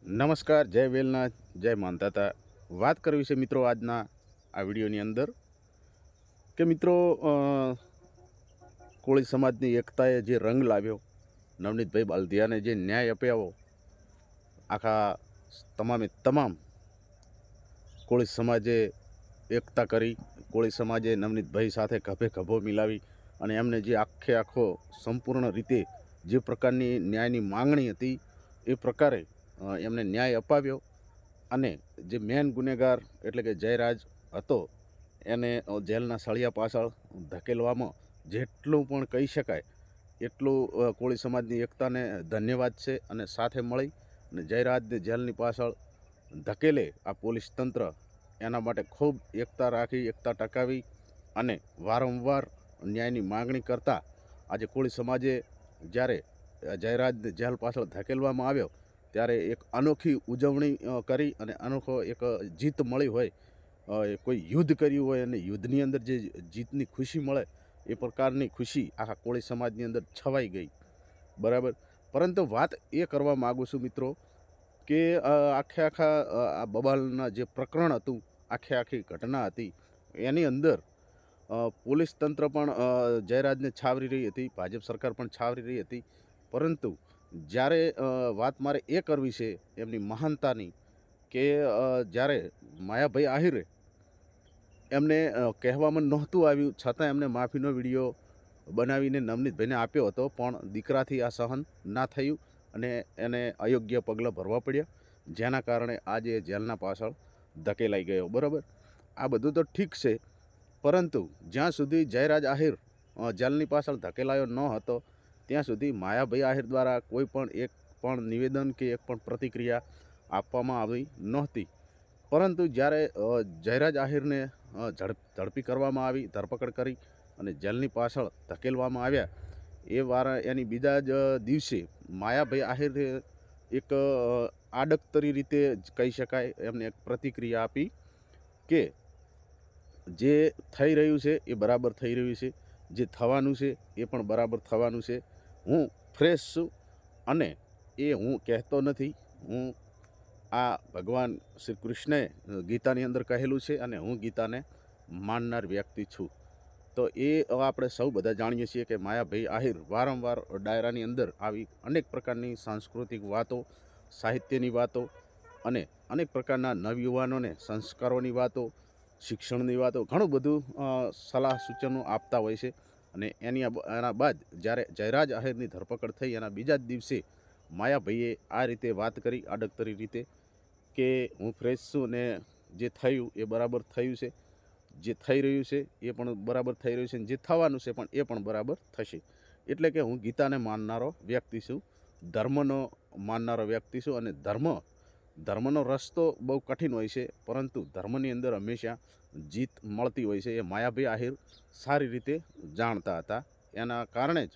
નમસ્કાર, જય વેલનાથ, જય માનતાતા. વાત કરવી છે મિત્રો આજના આ વિડીયોની અંદર કે મિત્રો કોળી સમાજની એકતાએ જે રંગ લાવ્યો, નવનીતભાઈ બાલદિયાને જે ન્યાય અપાવ્યો, આખા તમામે તમામ કોળી સમાજે એકતા કરી, કોળી સમાજે નવનીતભાઈ સાથે ખભે ખભો મિલાવી અને એમને જે આખો સંપૂર્ણ રીતે જે પ્રકારની ન્યાયની માંગણી હતી એ પ્રકારે એમને ન્યાય અપાવ્યો. અને જે મેન ગુનેગાર એટલે કે જયરાજ હતો એને જેલના સળિયા પાછળ ધકેલવામાં જેટલું પણ કહી શકાય એટલું કોળી સમાજની એકતાને ધન્યવાદ છે. અને સાથે મળી અને જયરાજને જેલની પાછળ ધકેલે આ પોલીસ તંત્ર, એના માટે ખૂબ એકતા રાખી, એકતા ટકાવી અને વારંવાર ન્યાયની માગણી કરતા આજે કોળી સમાજે જ્યારે જયરાજને જેલ પાછળ ધકેલવામાં આવ્યો ત્યારે એક અનોખી ઉજવણી કરી અને અનોખો એક જીત મળી હોય, કોઈ યુદ્ધ કર્યું હોય અને યુદ્ધની અંદર જે જીતની ખુશી મળે એ પ્રકારની ખુશી આખા કોળી સમાજની અંદર છવાઈ ગઈ. બરાબર. પરંતુ વાત એ કરવા માગું છું મિત્રો કે આખા આ બબાલના જે પ્રકરણ હતું, આખી ઘટના હતી, એની અંદર પોલીસ તંત્ર પણ જયરાજને છાવરી રહી હતી, ભાજપ સરકાર પણ છાવરી રહી હતી. પરંતુ જ્યારે વાત મારે એ કરવી છે એમની મહાનતાની કે જ્યારે માયાભાઈ આહિરે એમને કહેવામાં નહોતું આવ્યું છતાં એમને માફીનો વિડીયો બનાવીને નવનીતભાઈને આપ્યો હતો, પણ દીકરાથી આ સહન ના થયું અને એને અયોગ્ય પગલાં ભરવા પડ્યા, જેના કારણે આજે જેલના પાછળ ધકેલાઈ ગયો. બરાબર. આ બધું તો ઠીક છે, પરંતુ જ્યાં સુધી જયરાજ આહિર જેલની પાછળ ધકેલાયો ન હતો ત્યાં સુધી માયાભાઈ આહિર દ્વારા કોઈ પણ એક પણ નિવેદન કે એક પણ પ્રતિક્રિયા આપવામાં આવી નહોતી. પરંતુ જ્યારે જયરાજ આહિરને ઝડપી કરવામાં આવી, ધરપકડ કરી અને જેલની પાછળ ધકેલવામાં આવ્યા, એની બીજા જ દિવસે માયાભાઈ આહિરે એક આડકતરી રીતે જ કહી શકાય એમને એક પ્રતિક્રિયા આપી કે જે થઈ રહ્યું છે એ બરાબર થઈ રહ્યું છે, જે થવાનું છે એ પણ બરાબર થવાનું છે. હું ફ્રેશ છું અને એ હું કહેતો નથી, હું આ ભગવાન શ્રી કૃષ્ણએ ગીતાની અંદર કહેલું છે અને હું ગીતાને માનનાર વ્યક્તિ છું. તો એ આપણે સૌ બધા જાણીએ છીએ કે માયાભાઈ આહિર વારંવાર ડાયરાની અંદર આવી અનેક પ્રકારની સાંસ્કૃતિક વાતો, સાહિત્યની વાતો અને અનેક પ્રકારના નવયુવાનોને સંસ્કારોની વાતો, શિક્ષણની વાતો, ઘણું બધું સલાહ સૂચનો આપતા હોય છે. અને એના બાદ જ્યારે જયરાજ આહિરની ધરપકડ થઈ એના બીજા જ દિવસે માયાભાઈએ આ રીતે વાત કરી આડકતરી રીતે કે હું ફ્રેશ છું ને જે થયું એ બરાબર થયું છે, જે થઈ રહ્યું છે એ પણ બરાબર થઈ રહ્યું છે, જે થવાનું છે પણ એ પણ બરાબર થશે. એટલે કે હું ગીતાને માનનારો વ્યક્તિ છું, ધર્મનો માનનારો વ્યક્તિ છું. અને ધર્મનો રસ્તો બહુ કઠિન હોય છે, પરંતુ ધર્મની અંદર હંમેશા જીત મળતી હોય છે. એ માયાભાઈ આહિર સારી રીતે જાણતા હતા. એના કારણે જ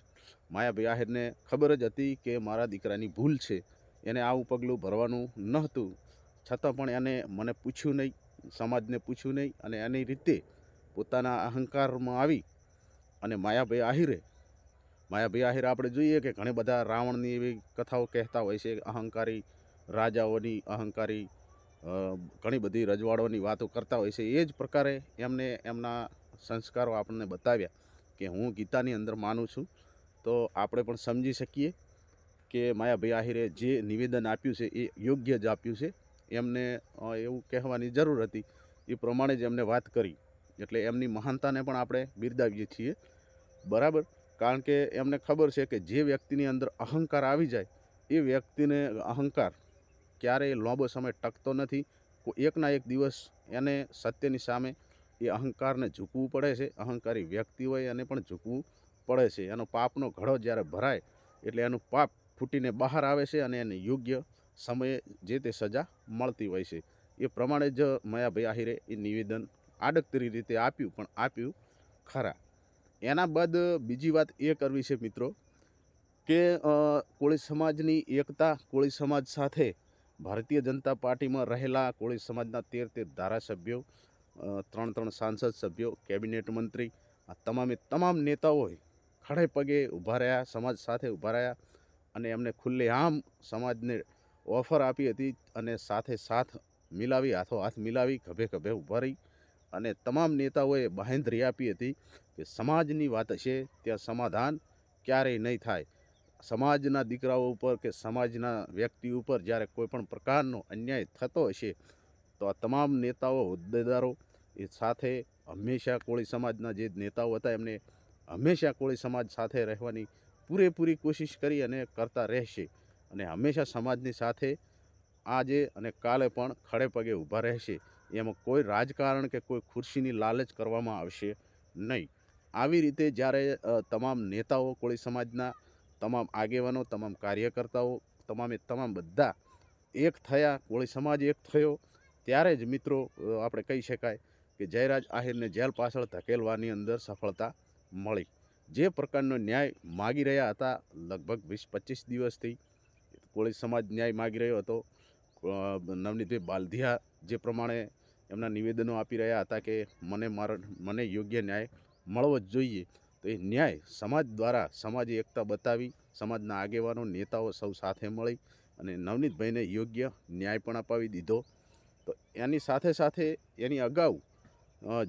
માયાભાઈ આહિરને ખબર જ હતી કે મારા દીકરાની ભૂલ છે, એને આવું પગલું ભરવાનું નહોતું, છતાં પણ એને મને પૂછ્યું નહીં, સમાજને પૂછ્યું નહીં અને એની રીતે પોતાના અહંકારમાં આવી અને માયાભાઈ આહિર આપણે જોઈએ કે ઘણી બધા રાવણની એવી કથાઓ કહેતા હોય છે, અહંકારી રાજાઓની, અહંકારી ઘણી બધી રજવાડોની વાતો કરતા હોય છે. એ જ પ્રકારે એમને એમના સંસ્કારો આપણને બતાવ્યા કે હું ગીતાની અંદર માનું છું. તો આપણે પણ સમજી શકીએ કે માયાભાઈ આહિરે જે નિવેદન આપ્યું છે એ યોગ્ય જ આપ્યું છે. એમને એવું કહેવાની જરૂર હતી, એ પ્રમાણે જ એમને વાત કરી, એટલે એમની મહાનતાને પણ આપણે બિરદાવીએ છીએ. બરાબર. કારણ કે એમને ખબર છે કે જે વ્યક્તિની અંદર અહંકાર આવી જાય એ વ્યક્તિને અહંકાર ક્યારેય લાંબો સમય ટકતો નથી. એકના એક દિવસ એને સત્યની સામે એ અહંકારને ઝૂકવું પડે છે. અહંકારી વ્યક્તિ હોય એને પણ ઝૂકવું પડે છે. એનો પાપનો ઘડો જ્યારે ભરાય એટલે એનું પાપ ફૂટીને બહાર આવે છે અને એને યોગ્ય સમયે જે તે સજા મળતી હોય છે. એ પ્રમાણે જ માયાભાઈ આહિરે એ નિવેદન આડકતરી રીતે આપ્યું, પણ આપ્યું ખરા. એના બાદ બીજી વાત એ કરવી છે મિત્રો કે કોળી સમાજની એકતા, કોળી સમાજ સાથે ભારતીય જનતા પાર્ટીમાં રહેલા કોળી સમાજના 13 ધારાસભ્યો, 3 સાંસદ સભ્યો, કેબિનેટ મંત્રી, આ તમામ નેતાઓએ ખડે પગે ઊભા રહ્યા, સમાજ સાથે ઊભા રહ્યા અને એમને ખુલ્લેઆમ સમાજને ઓફર આપી હતી અને સાથે સાથ મિલાવી, હાથો હાથ મિલાવી, ખભે ખભે ઊભા રહી અને તમામ નેતાઓએ બાંહેધરી આપી હતી કે સમાજની વાત હશે ત્યાં સમાધાન ક્યારેય નહીં થાય. સમાજના દીકરાઓ ઉપર કે સમાજના વ્યક્તિ ઉપર જ્યારે કોઈ પણ પ્રકારનો અન્યાય થતો હશે તો આ તમામ નેતાઓ, હોદ્દેદારો એ સાથે હંમેશા કોળી સમાજના જે નેતાઓ હતા એમને હંમેશા કોળી સમાજ સાથે રહેવાની પૂરેપૂરી કોશિશ કરી અને કરતા રહેશે અને હંમેશા સમાજની સાથે આજે અને કાલે પણ ખડે પગે ઊભા રહેશે. એમાં કોઈ રાજકારણ કે કોઈ ખુરશીની લાલચ કરવામાં આવશે નહીં. આવી રીતે જ્યારે તમામ નેતાઓ, કોળી સમાજના તમામ આગેવાનો, તમામ કાર્યકર્તાઓ, તમામે તમામ બધા એક થયા, કોળી સમાજ એક થયો, ત્યારે જ મિત્રો આપણે કહી શકાય કે જયરાજ આહિરને જેલ પાછળ ધકેલવાની અંદર સફળતા મળી. જે પ્રકારનો ન્યાય માગી રહ્યા હતા લગભગ 20-25 દિવસથી કોળી સમાજ ન્યાય માગી રહ્યો હતો. નવનીતભાઈ બાલધિયા જે પ્રમાણે એમના નિવેદનો આપી રહ્યા હતા કે મને યોગ્ય ન્યાય મળવો જ જોઈએ, તો એ ન્યાય સમાજ દ્વારા સમાજે એકતા બતાવી, સમાજના આગેવાનો, નેતાઓ સૌ સાથે મળી અને નવનીતભાઈને યોગ્ય ન્યાય પણ અપાવી દીધો. તો એની સાથે સાથે એની અગાઉ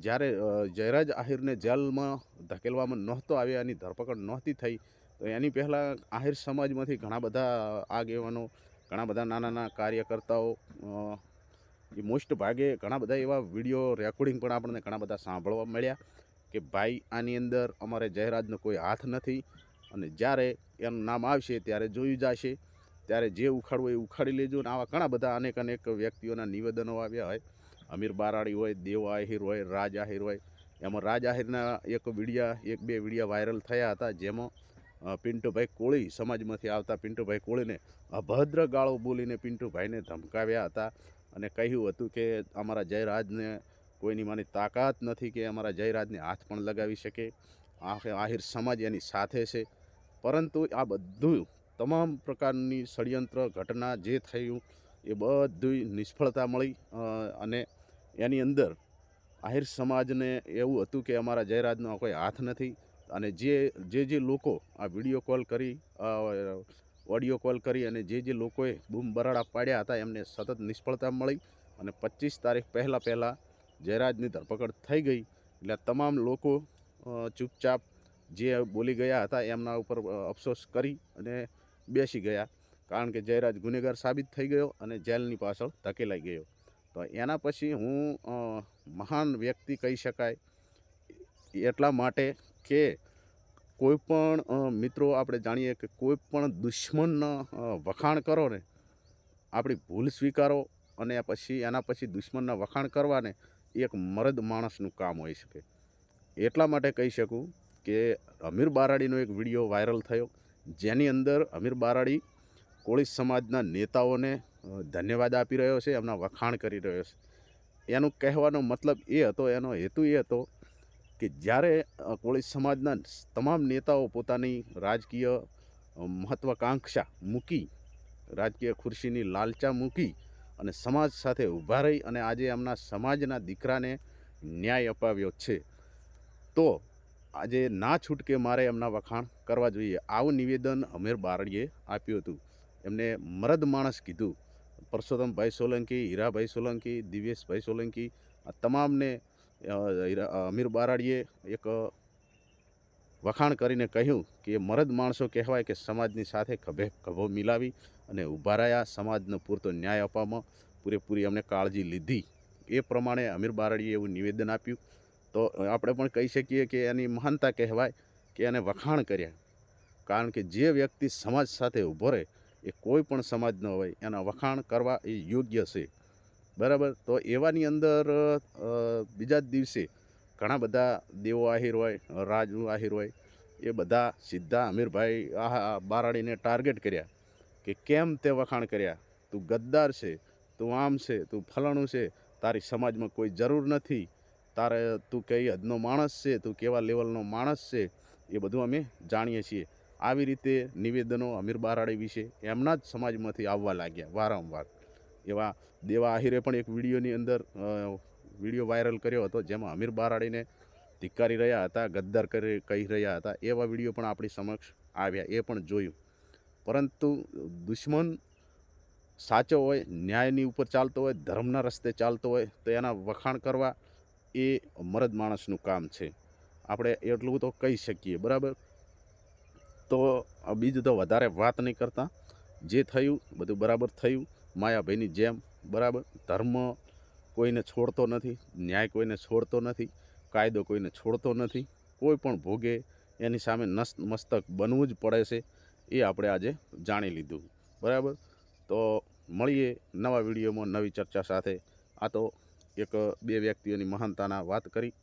જ્યારે જયરાજ આહિરને જેલમાં ધકેલવામાં નહોતો આવ્યા, એની ધરપકડ નહોતી થઈ, તો એની પહેલાં આહિર સમાજમાંથી ઘણા બધા આગેવાનો, ઘણા બધા નાના કાર્યકર્તાઓ, એ મોસ્ટ ભાગે ઘણા બધા એવા વિડીયો રેકોર્ડિંગ પણ આપણને ઘણા બધા સાંભળવા મળ્યા કે ભાઈ આની અંદર અમારે જયરાજનો કોઈ હાથ નથી અને જ્યારે એનું નામ આવશે ત્યારે જોયું જશે, ત્યારે જે ઉખાડવું એ ઉખાડી લેજો. અને આવા ઘણા બધા અનેક વ્યક્તિઓના નિવેદનો આવ્યા હોય. અમીર બારાડી હોય, દેવ આહિર હોય, રાજ આહિર હોય. એમાં રાજ આહિરના એક બે વિડીયા વાયરલ થયા હતા, જેમાં પિન્ટુભાઈ કોળી સમાજમાંથી આવતા પિન્ટુભાઈ કોળીને અભદ્ર ગાળો બોલીને પિન્ટુભાઈને ધમકાવ્યા હતા અને કહ્યું હતું કે અમારા જયરાજને કોઈની માની તાકાત નથી કે અમારા જયરાજને હાથ પણ લગાવી શકે, આહિર સમાજ એની સાથે છે. પરંતુ આ બધું તમામ પ્રકારની ષડયંત્ર ઘટના જે થયું એ બધું નિષ્ફળતા મળી અને એની અંદર આહિર સમાજને એવું હતું કે અમારા જયરાજનો કોઈ હાથ નથી. અને જે લોકો આ વિડીયો કોલ કરી, ઓડિયો કોલ કરી અને જે લોકોએ બૂમ બરાડા પાડ્યા હતા એમને સતત નિષ્ફળતા મળી અને 25 તારીખ પહેલાં જયરાજની ધરપકડ થઈ ગઈ. એટલે તમામ લોકો ચૂપચાપ જે બોલી ગયા હતા એમના ઉપર અફસોસ કરી અને બેસી ગયા, કારણ કે જયરાજ ગુનેગાર સાબિત થઈ ગયો અને જેલની પાછળ ધકેલાઈ ગયો. તો એના પછી હું મહાન વ્યક્તિ કહી શકાય એટલા માટે કે કોઈ પણ મિત્રો આપણે જાણીએ કે કોઈ પણ દુશ્મનના વખાણ કરો ને, આપણી ભૂલ સ્વીકારો અને એના પછી દુશ્મનના વખાણ કરવાને એક મરદ માણસનું કામ હોઈ શકે. એટલા માટે કહી શકું કે અમીર બારાડીનો એક વિડીયો વાયરલ થયો, જેની અંદર અમીર બારાડી કોળી સમાજના નેતાઓને ધન્યવાદ આપી રહ્યો છે, એમના વખાણ કરી રહ્યો છે. એનું કહેવાનો મતલબ એ હતો, એનો હેતુ એ હતો કે જ્યારે કોળી સમાજના તમામ નેતાઓ પોતાની રાજકીય મહત્વાકાંક્ષા મૂકી, રાજકીય ખુરશીની લાલચા મૂકી અને સમાજ સાથે ઊભા રહી અને આજે એમના સમાજના દીકરાને ન્યાય અપાવ્યો છે, તો આજે ના છૂટકે મારે એમના વખાણ કરવા જોઈએ. આવું નિવેદન અમીર બારડીએ આપ્યું હતું. એમને મરદ માણસ કીધું. પરસોત્તમભાઈ સોલંકી, હીરાભાઈ સોલંકી, દિવેશભાઈ સોલંકી, આ તમામને અમીર બારાડીએ એક વખાણ કરીને કહ્યું કે મરદ માણસો કહેવાય કે સમાજની સાથે ખભે ખભો મિલાવી અને ઊભા રહ્યા, સમાજનો પૂરતો ન્યાય આપવામાં પૂરેપૂરી અમને કાળજી લીધી. એ પ્રમાણે અમીર બારાડીએ એવું નિવેદન આપ્યું. તો આપણે પણ કહી શકીએ કે એની મહાનતા કહેવાય કે એને વખાણ કર્યા, કારણ કે જે વ્યક્તિ સમાજ સાથે ઊભો રહે એ કોઈ પણ સમાજનો હોય, એના વખાણ કરવા એ યોગ્ય છે, બરાબર. તો એવાની અંદર બીજા જ દિવસે ઘણા બધા દેવો આહિર હોય, રાજુ આહિર હોય, એ બધા સીધા અમીરભાઈ બારાડીને ટાર્ગેટ કર્યા કે કેમ તે વખાણ કર્યા, તું ગદ્દાર છે, તું આમ છે, તું ફલાણું છે, તારી સમાજમાં કોઈ જરૂર નથી, તું કઈ હદનો માણસ છે, તું કેવા લેવલનો માણસ છે, એ બધું અમે જાણીએ છીએ. આવી રીતે નિવેદનો અમીર બારાડી વિશે એમના જ સમાજમાંથી આવવા લાગ્યા વારંવાર. એવા દેવા આહિરે પણ એક વિડીયોની અંદર વિડીયો વાયરલ કર્યો હતો, જેમાં અમીર બારાડીને ધિક્કારી રહ્યા હતા, ગદ્દાર કહી રહ્યા હતા. એવા વિડીયો પણ આપણી સમક્ષ આવ્યા, એ પણ જોયું. પરંતુ દુશ્મન સાચો હોય, ન્યાયની ઉપર ચાલતો હોય, ધર્મના રસ્તે ચાલતો હોય તો એના વખાણ કરવા એ મરદ માણસનું કામ છે. આપણે એટલું તો કહી શકીએ, બરાબર. તો બીજું તો વધારે વાત નહીં કરતા. જે થયું બધું બરાબર થયું, માયાભાઈની જેમ, બરાબર. ધર્મ કોઈને છોડતો નથી, ન્યાય કોઈને છોડતો નથી, કાયદો કોઈને છોડતો નથી. કોઈ પણ ભોગે એની સામે મસ્તક બનવું જ પડે છે. એ આપણે આજે જાણી લીધું, બરાબર. તો મળીએ નવા વિડીયોમાં નવી ચર્ચા સાથે. આ તો એક બે વ્યક્તિઓની મહાનતાના વાત કરી.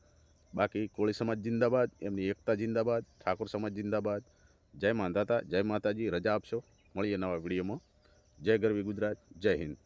બાકી કોળી સમાજ જિંદાબાદ, એમની એકતા જિંદાબાદ, ઠાકોર સમાજ જિંદાબાદ. જય માંધાતા, જય માતાજી. રજા આપશો. મળીએ નવા વિડીયોમાં. જય ગરવી ગુજરાત, જય હિન્દ.